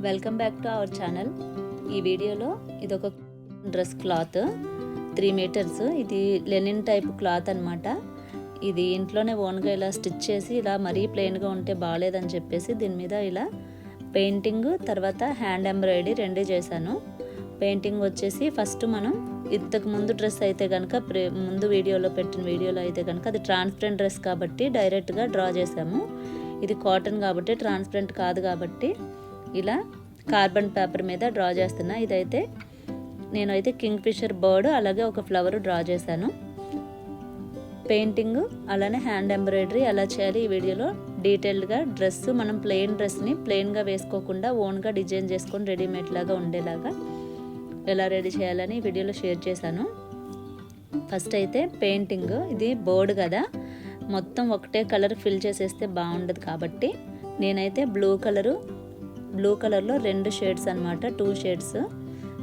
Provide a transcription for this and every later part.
Welcome back to our channel. ఈ వీడియోలో ఇదొక డ్రెస్ క్లాత్ 3 మీటర్స్. ఇది లెనిన్ టైప్ క్లాత్ అనమాట. ఇది ఇంట్లోనే ఓన్గా ఇలా స్టిచ్ చేసి ఇలా మరీ ప్లెయిన్గా ఉంటే బాగాలేదని చెప్పేసి దీని మీద ఇలా పెయింటింగ్ తర్వాత హ్యాండ్ ఎంబ్రాయిడరీ రెండు చేశాను. పెయింటింగ్ వచ్చేసి ఫస్ట్ మనం ఇంతకు ముందు డ్రెస్ అయితే కనుక ముందు వీడియోలో పెట్టిన వీడియోలో అయితే కనుక అది ట్రాన్స్పరెంట్ డ్రెస్ కాబట్టి డైరెక్ట్గా డ్రా చేసాము. ఇది కాటన్ కాబట్టి ట్రాన్స్పరెంట్ కాదు కాబట్టి ఇలా కార్బన్ పేపర్ మీద డ్రా చేస్తున్నా. ఇదైతే నేనైతే కింగ్ ఫిషర్ బర్డ్ అలాగే ఒక ఫ్లవర్ డ్రా చేశాను. పెయింటింగ్ అలానే హ్యాండ్ ఎంబ్రాయిడరీ ఎలా చేయాలి ఈ వీడియోలో డీటెయిల్డ్గా డ్రెస్ మనం ప్లెయిన్ డ్రెస్ని ప్లెయిన్గా వేసుకోకుండా ఓన్గా డిజైన్ చేసుకొని రెడీమేడ్ లాగా ఉండేలాగా ఎలా రెడీ చేయాలని ఈ వీడియోలో షేర్ చేశాను. ఫస్ట్ అయితే పెయింటింగ్, ఇది బోర్డు కదా, మొత్తం ఒకటే కలర్ ఫిల్ చేసేస్తే బాగుండదు కాబట్టి నేనైతే బ్లూ కలర్లో 2 షేడ్స్ అనమాట, 2 షేడ్స్.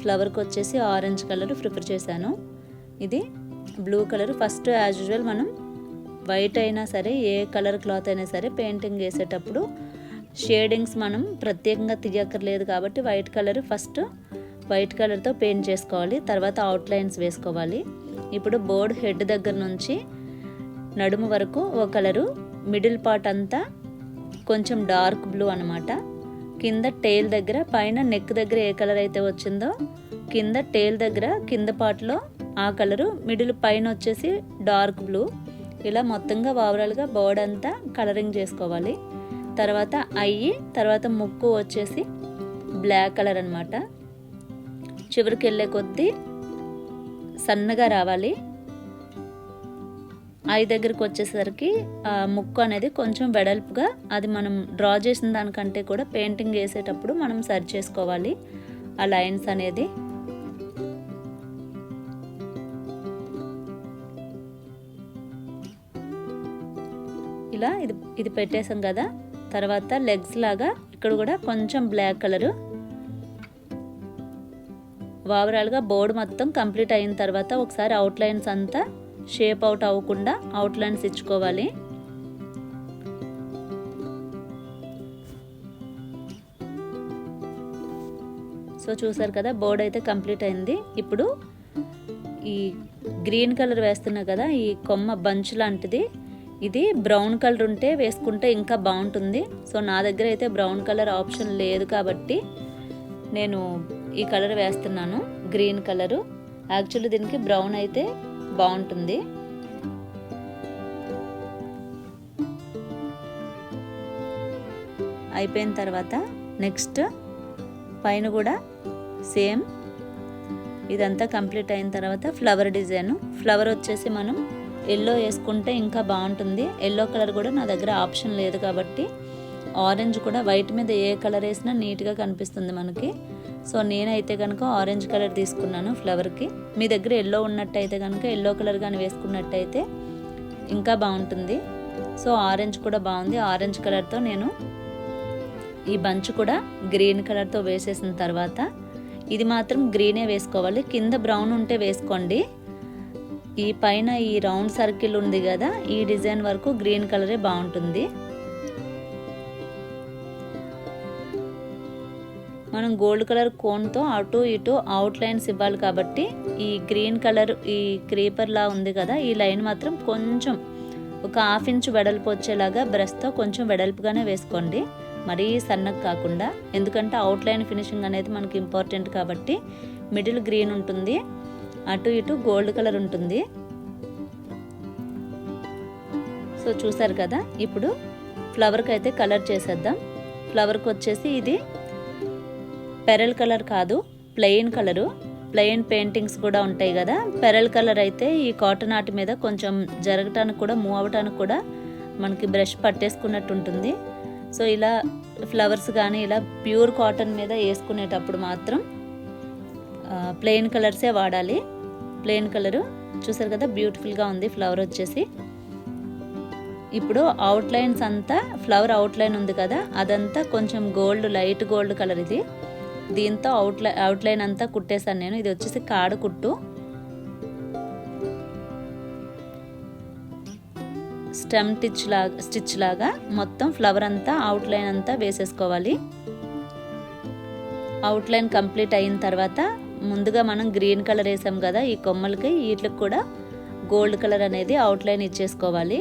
ఫ్లవర్కి వచ్చేసి ఆరెంజ్ కలర్ ప్రిఫర్ చేశాను. ఇది blue colour. First as usual మనం వైట్ అయినా సరే ఏ కలర్ క్లాత్ అయినా సరే పెయింటింగ్ వేసేటప్పుడు షేడింగ్స్ మనం ప్రత్యేకంగా తీయక్కర్లేదు కాబట్టి వైట్ కలర్తో పెయింట్ చేసుకోవాలి. తర్వాత అవుట్లైన్స్ వేసుకోవాలి. ఇప్పుడు బోర్డ్ హెడ్ దగ్గర నుంచి నడుము వరకు ఒక కలరు, మిడిల్ పార్ట్ అంతా కొంచెం డార్క్ బ్లూ అనమాట. కింద టెయిల్ దగ్గర పైన నెక్ దగ్గర ఏ కలర్ అయితే వచ్చిందో కింద టెయిల్ దగ్గర కింద పార్ట్లో ఆ కలరు, మిడిల్ పైన వచ్చేసి డార్క్ బ్లూ. ఇలా మొత్తంగా ఓవరాల్గా బోర్డ్ అంతా కలరింగ్ చేసుకోవాలి. తర్వాత తర్వాత ముక్కు వచ్చేసి బ్లాక్ కలర్ అనమాట. చివరికి వెళ్ళే కొద్దీ సన్నగా రావాలి. ఐ దగ్గరికి వచ్చేసరికి ముక్కు అనేది కొంచెం వెడల్పుగా, అది మనం డ్రా చేసిన దానికంటే కూడా పెయింటింగ్ వేసేటప్పుడు మనం సరి చేసుకోవాలి ఆ లైన్స్ అనేది. ఇలా ఇది పెట్టేసాం కదా. తర్వాత లెగ్స్ లాగా ఇక్కడ కూడా కొంచెం బ్లాక్ కలరు. ఓవరాల్గా బోర్డు మొత్తం కంప్లీట్ అయిన తర్వాత ఒకసారి అవుట్లైన్స్ అంతా షేప్ అవుట్ అవ్వకుండా అవుట్లైన్స్ ఇచ్చుకోవాలి. సో చూసారు కదా, బోర్డ్ అయితే కంప్లీట్ అయింది. ఇప్పుడు ఈ గ్రీన్ కలర్ వేస్తున్నా కదా, ఈ కొమ్మ బంచ్ లాంటిది, ఇది బ్రౌన్ కలర్ ఉంటే వేసుకుంటే ఇంకా బాగుంటుంది. సో నా దగ్గర అయితే బ్రౌన్ కలర్ ఆప్షన్ లేదు కాబట్టి నేను ఈ కలర్ వేస్తున్నాను, గ్రీన్ కలరు. యాక్చువల్లీ దీనికి బ్రౌన్ అయితే బాగుంటుంది. అయిపోయిన తర్వాత నెక్స్ట్ పైన కూడా సేమ్ ఇదంతా కంప్లీట్ అయిన తర్వాత ఫ్లవర్ డిజైన్. ఫ్లవర్ వచ్చేసి మనం ఎల్లో వేసుకుంటే ఇంకా బాగుంటుంది. ఎల్లో కలర్ కూడా నా దగ్గర ఆప్షన్ లేదు కాబట్టి ఆరెంజ్ కూడా, వైట్ మీద ఏ కలర్ వేసినా నీట్గా కనిపిస్తుంది మనకి. సో నేనైతే కనుక ఆరెంజ్ కలర్ తీసుకున్నాను ఫ్లవర్కి. మీ దగ్గర ఎల్లో ఉన్నట్టయితే కనుక ఎల్లో కలర్ కానీ వేసుకున్నట్టయితే ఇంకా బాగుంటుంది. సో ఆరెంజ్ కూడా బాగుంది. ఆరెంజ్ కలర్తో నేను ఈ బంచ్ కూడా గ్రీన్ కలర్తో వేసేసిన తర్వాత, ఇది మాత్రం గ్రీనే వేసుకోవాలి. కింద బ్రౌన్ ఉంటే వేసుకోండి. ఈ పైన ఈ రౌండ్ సర్కిల్ ఉంది కదా, ఈ డిజైన్ వరకు గ్రీన్ కలరే బాగుంటుంది. మనం గోల్డ్ కలర్ కోన్తో అటు ఇటు అవుట్లైన్స్ ఇవ్వాలి కాబట్టి ఈ గ్రీన్ కలర్ ఈ క్రీపర్ లా ఉంది కదా, ఈ లైన్ మాత్రం కొంచెం ఒక 1/2 ఇంచ్ వెడల్పు వచ్చేలాగా బ్రష్తో కొంచెం వెడల్పుగానే వేసుకోండి, మరీ సన్నగా కాకుండా. ఎందుకంటే అవుట్లైన్ ఫినిషింగ్ అనేది మనకి ఇంపార్టెంట్ కాబట్టి. మిడిల్ గ్రీన్ ఉంటుంది, అటు ఇటు గోల్డ్ కలర్ ఉంటుంది. సో చూసారు కదా. ఇప్పుడు ఫ్లవర్కి అయితే కలర్ చేసేద్దాం. ఫ్లవర్కి వచ్చేసి ఇది పెరల్ కలర్ కాదు, ప్లెయిన్ కలరు. ప్లెయిన్ పెయింటింగ్స్ కూడా ఉంటాయి కదా, పెరల్ కలర్ అయితే ఈ కాటన్ ఆర్ట్ మీద కొంచెం జరగటానికి కూడా మూవ్ అవ్వటానికి కూడా మనకి బ్రష్ పట్టేసుకున్నట్టు ఉంటుంది. సో ఇలా ఫ్లవర్స్ కానీ ఇలా ప్యూర్ కాటన్ మీద వేసుకునేటప్పుడు మాత్రం ప్లెయిన్ కలర్సే వాడాలి. ప్లెయిన్ కలరు చూసారు కదా, బ్యూటిఫుల్గా ఉంది ఫ్లవర్ వచ్చేసి. ఇప్పుడు అవుట్లైన్స్ అంతా, ఫ్లవర్ అవుట్లైన్ ఉంది కదా, అదంతా కొంచెం గోల్డ్, లైట్ గోల్డ్ కలర్ ఇది. దీంతో అవుట్లైన్ అంతా కుట్టేశాను నేను. ఇది వచ్చేసి కాడు కుట్టు. స్టెమ్ స్టిచ్ లాగా మొత్తం ఫ్లవర్ అంతా అవుట్లైన్ అంతా వేసేసుకోవాలి. అవుట్లైన్ కంప్లీట్ అయిన తర్వాత ముందుగా మనం గ్రీన్ కలర్ వేసాం కదా ఈ కొమ్మలకి, వీటికి కూడా గోల్డ్ కలర్ అనేది అవుట్లైన్ ఇచ్చేసుకోవాలి.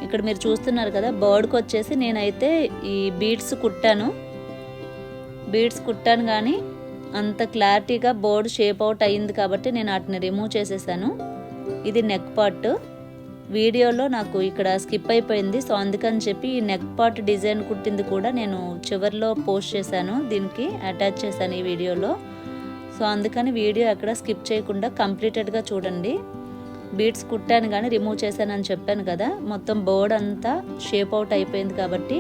ఇక్కడ మీరు చూస్తున్నారు కదా బర్డ్కి వచ్చేసి నేనైతే ఈ బీడ్స్ కుట్టాను కానీ అంత క్లారిటీగా బోర్డ్ షేప్ అవుట్ అయ్యింది కాబట్టి నేను వాటిని రిమూవ్ చేసేసాను. ఇది నెక్ పార్ట్, వీడియోలో నాకు ఇక్కడ స్కిప్ అయిపోయింది. సో అందుకని చెప్పి ఈ నెక్ పార్ట్ డిజైన్ కుట్టింది కూడా నేను చివరిలో పోస్ట్ చేశాను, దీనికి అటాచ్ చేశాను ఈ వీడియోలో. సో అందుకని వీడియో ఎక్కడ స్కిప్ చేయకుండా కంప్లీటెడ్గా చూడండి. బీడ్స్ కుట్టాను కానీ రిమూవ్ చేశానని చెప్పాను కదా, మొత్తం బోర్డ్ అంతా షేప్ అవుట్ అయిపోయింది కాబట్టి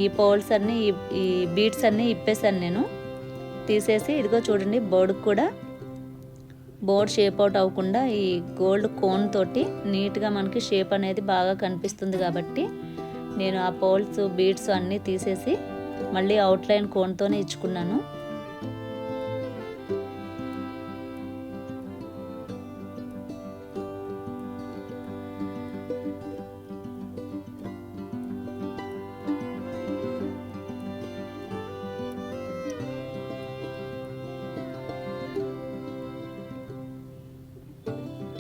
ఈ పోల్స్ అన్నీ ఈ బీడ్స్ అన్నీ ఇప్పేసాను నేను తీసేసి. ఇదిగో చూడండి బోర్డుకి కూడా బోర్డ్ షేప్ అవుట్ అవ్వకుండా ఈ గోల్డ్ కోన్ తోటి నీట్గా మనకి షేప్ అనేది బాగా కనిపిస్తుంది కాబట్టి నేను ఆ పోల్స్ బీడ్స్ అన్నీ తీసేసి మళ్ళీ అవుట్లైన్ కోన్తోనే ఇచ్చుకున్నాను.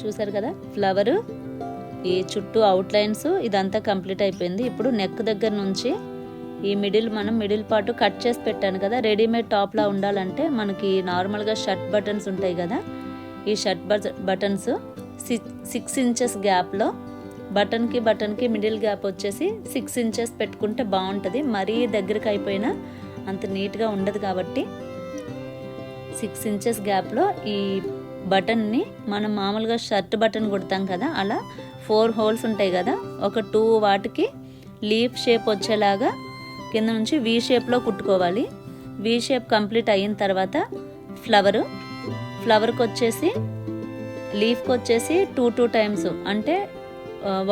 చూసారు కదా ఫ్లవరు, ఈ చుట్టూ అవుట్లైన్స్ ఇదంతా కంప్లీట్ అయిపోయింది. ఇప్పుడు నెక్ దగ్గర నుంచి ఈ మిడిల్ పార్ట్ కట్ చేసి పెట్టాను కదా, రెడీమేడ్ టాప్లా ఉండాలంటే మనకి నార్మల్గా షర్ట్ బటన్స్ ఉంటాయి కదా, ఈ షర్ట్ బటన్స్ 6 ఇంచెస్ గ్యాప్లో బటన్కి మిడిల్ గ్యాప్ వచ్చేసి 6 ఇంచెస్ పెట్టుకుంటే బాగుంటుంది. మరీ దగ్గరికి అయిపోయినా అంత నీట్గా ఉండదు కాబట్టి 6 ఇంచెస్ గ్యాప్లో ఈ బటన్ని మనం మామూలుగా షర్ట్ బటన్ కుడతాం కదా అలా 4 హోల్స్ ఉంటాయి కదా, ఒక 2 వాటికి లీఫ్ షేప్ వచ్చేలాగా కింద నుంచి వీ షేప్లో కుట్టుకోవాలి. వీ షేప్ కంప్లీట్ అయిన తర్వాత ఫ్లవర్కి వచ్చేసి లీఫ్కి వచ్చేసి 2 టైమ్స్, అంటే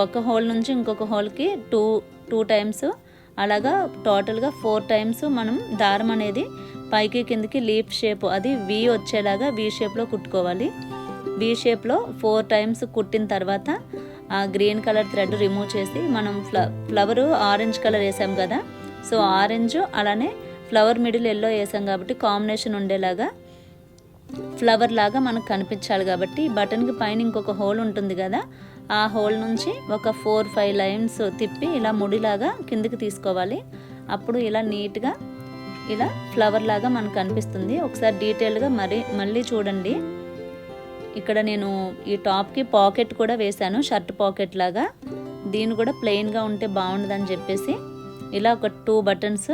ఒక హోల్ నుంచి ఇంకొక హోల్కి 2 టైమ్స్, అలాగా టోటల్గా 4 టైమ్స్ మనం దారం అనేది పైకి కిందకి లీఫ్ షేప్ అది వీ వచ్చేలాగా వీ షేప్లో కుట్టుకోవాలి. వీ షేప్లో 4 టైమ్స్ కుట్టిన తర్వాత ఆ గ్రీన్ కలర్ థ్రెడ్ రిమూవ్ చేసి మనం ఫ్లవరు ఆరెంజ్ కలర్ వేసాం కదా, సో ఆరెంజ్ అలానే ఫ్లవర్ మిడిల్ ఎల్లో వేసాం కాబట్టి కాంబినేషన్ ఉండేలాగా ఫ్లవర్ లాగా మనకు కనిపించాలి కాబట్టి బటన్కి పైన ఇంకొక హోల్ ఉంటుంది కదా, ఆ హోల్ నుంచి ఒక 4-5 లైన్స్ తిప్పి ఇలా ముడిలాగా కిందికి తీసుకోవాలి. అప్పుడు ఇలా నీట్గా ఇలా ఫ్లవర్ లాగా మనకు కనిపిస్తుంది. ఒకసారి డీటెయిల్గా మళ్ళీ చూడండి. ఇక్కడ నేను ఈ టాప్కి పాకెట్ కూడా వేశాను, షర్ట్ పాకెట్ లాగా. దీన్ని కూడా ప్లెయిన్గా ఉంటే బాగుండదని చెప్పేసి ఇలా ఒక 2 బటన్స్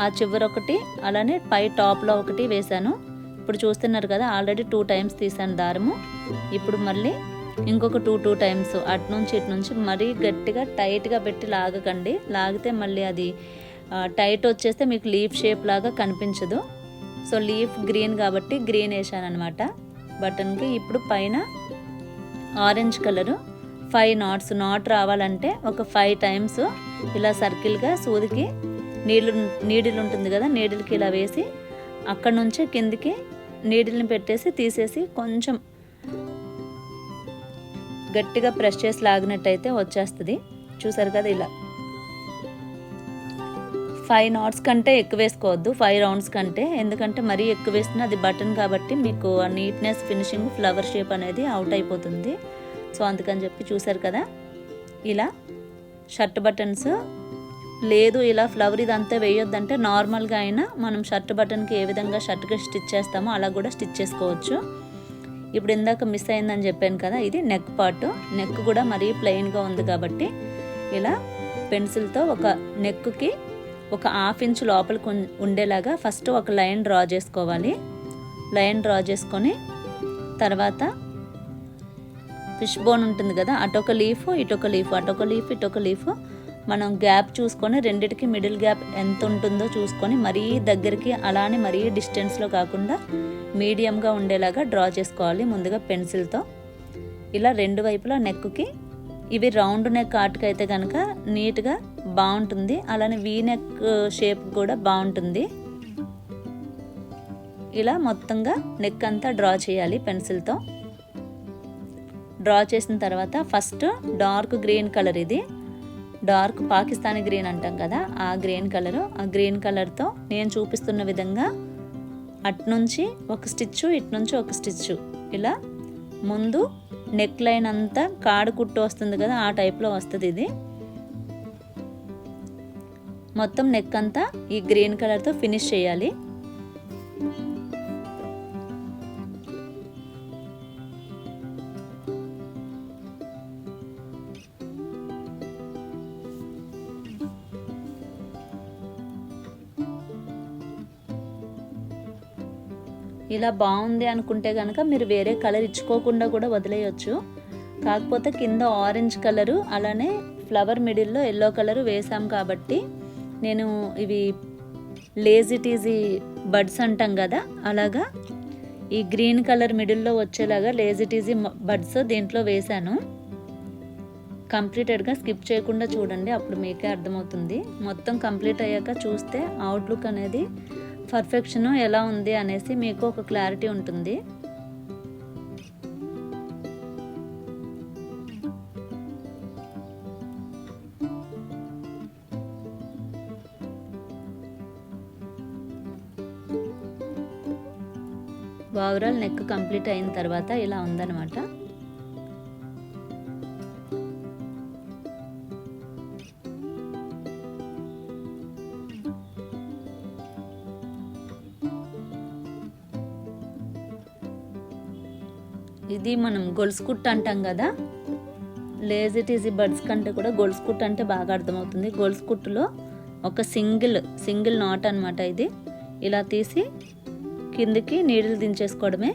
ఆ చివరి ఒకటి అలానే పై టాప్లో ఒకటి వేశాను. ఇప్పుడు చూస్తున్నారు కదా ఆల్రెడీ 2 టైమ్స్ తీసాను దారము. ఇప్పుడు మళ్ళీ ఇంకొక 2 టైమ్స్ అటు నుంచి ఇటు నుంచి మరీ గట్టిగా టైట్గా పెట్టి లాగకండి, లాగితే మళ్ళీ అది టైట్ వచ్చేస్తే మీకు లీఫ్ షేప్ లాగా కనిపించదు. సో లీఫ్ గ్రీన్ కాబట్టి గ్రీన్ వేసాను అనమాట బటన్కి. ఇప్పుడు పైన ఆరెంజ్ కలరు 5 నాట్ రావాలంటే ఒక 5 టైమ్స్ ఇలా సర్కిల్గా సూదికి నీడిల్ ఉంటుంది కదా, నీడిల్కి ఇలా వేసి అక్కడ నుంచి కిందికి నీడిల్ని పెట్టేసి తీసేసి కొంచెం గట్టిగా ప్రెస్ చేసి లాగినట్టయితే వచ్చేస్తుంది. చూసారు కదా ఇలా 5 నాట్స్ కంటే ఎక్కువ వేసుకోవద్దు, 5 రౌండ్స్ కంటే, ఎందుకంటే మరీ ఎక్కువ వేసినా అది బటన్ కాబట్టి మీకు ఆ నీట్నెస్ ఫినిషింగ్ ఫ్లవర్ షేప్ అనేది అవుట్ అయిపోతుంది. సో అందుకని చెప్పి చూసారు కదా ఇలా షర్ట్ బటన్స్ లేదు ఇలా ఫ్లవర్ ఇదంతా వేయొద్దంటే నార్మల్గా అయినా మనం షర్ట్ బటన్కి ఏ విధంగా షర్ట్కి స్టిచ్ చేస్తామో అలా కూడా స్టిచ్ చేసుకోవచ్చు. ఇప్పుడు ఇందాక మిస్ అయిందని చెప్పాను కదా, ఇది నెక్ పార్ట్. నెక్ కూడా మరీ ప్లెయిన్గా ఉంది కాబట్టి ఇలా పెన్సిల్తో ఒక నెక్కి ఒక 1/2 ఇంచ్ లోపలికి ఉండేలాగా ఫస్ట్ ఒక లైన్ డ్రా చేసుకోవాలి. లైన్ డ్రా చేసుకొని తర్వాత ఫిష్ బోన్ ఉంటుంది కదా, అటొక లీఫ్ ఇటొక లీఫ్, అటొక లీఫ్ ఇటొక లీఫ్ మనం గ్యాప్ చూసుకొని రెండిటికి మిడిల్ గ్యాప్ ఎంత ఉంటుందో చూసుకొని మరీ దగ్గరికి అలానే మరీ డిస్టెన్స్లో కాకుండా మీడియంగా ఉండేలాగా డ్రా చేసుకోవాలి ముందుగా పెన్సిల్తో. ఇలా 2 వైపులా నెక్కి ఇవి రౌండ్ నెక్ ఆర్ట్కి అయితే కనుక నీట్గా బాగుంటుంది, అలానే వీ నెక్ షేప్ కూడా బాగుంటుంది. ఇలా మొత్తంగా నెక్ అంతా డ్రా చేయాలి పెన్సిల్తో. డ్రా చేసిన తర్వాత ఫస్ట్ డార్క్ గ్రీన్ కలర్, ఇది డార్క్ పాకిస్తానీ గ్రీన్ అంటాం కదా, ఆ గ్రీన్ కలరు. ఆ గ్రీన్ కలర్తో నేను చూపిస్తున్న విధంగా అట్నుంచి ఒక స్టిచ్చు, ఇట్నుంచి ఒక స్టిచ్చు, ఇలా ముందు నెక్ లైన్ అంతా కాడు కుట్టు వస్తుంది కదా, ఆ టైప్లో వస్తుంది ఇది. మొత్తం నెక్ అంతా ఈ గ్రీన్ కలర్తో ఫినిష్ చేయాలి. ఇలా బాగుంది అనుకుంటే కనుక మీరు వేరే కలర్ ఇచ్చుకోకుండా కూడా వదిలేయచ్చు. కాకపోతే కింద ఆరెంజ్ కలరు అలానే ఫ్లవర్ మిడిల్లో ఎల్లో కలరు వేసాం కాబట్టి నేను ఇవి లేజీ టీజీ బడ్స్ అంటాం కదా, అలాగా ఈ గ్రీన్ కలర్ మిడిల్లో వచ్చేలాగా లేజీ టీజీ బడ్స్ దీంట్లో వేశాను. కంప్లీటెడ్గా స్కిప్ చేయకుండా చూడండి, అప్పుడు మీకే అర్థమవుతుంది. మొత్తం కంప్లీట్ అయ్యాక చూస్తే అవుట్లుక్ అనేది పర్ఫెక్షన్ ఎలా ఉంది అనేసి మీకు ఒక క్లారిటీ ఉంటుంది. ఓవరాల్ నెక్ కంప్లీట్ అయిన తర్వాత ఇలా ఉందన్నమాట. ఇది మనం గొలుసు కుట్టు అంటాం కదా, లేజీ టీజీ బడ్స్ కంటే కూడా గొలుసు కుట్టు అంటే బాగా అర్థమవుతుంది. గొలుసు కుట్టులో ఒక సింగిల్ నాట్ అనమాట ఇది. ఇలా తీసి కిందికి నీడిల్ దించేసుకోవడమే.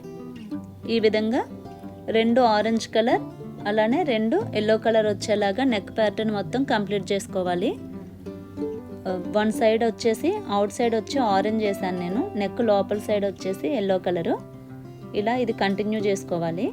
ఈ విధంగా 2 ఆరెంజ్ కలర్ అలానే 2 ఎల్లో కలర్ వచ్చేలాగా నెక్ ప్యాటర్న్ మొత్తం కంప్లీట్ చేసుకోవాలి. వన్ సైడ్ వచ్చేసి అవుట్ సైడ్ వచ్చి ఆరెంజ్ వేసాను నేను, నెక్ లోపల సైడ్ వచ్చేసి ఎల్లో కలరు. ఇలా ఇది కంటిన్యూ చేసుకోవాలి.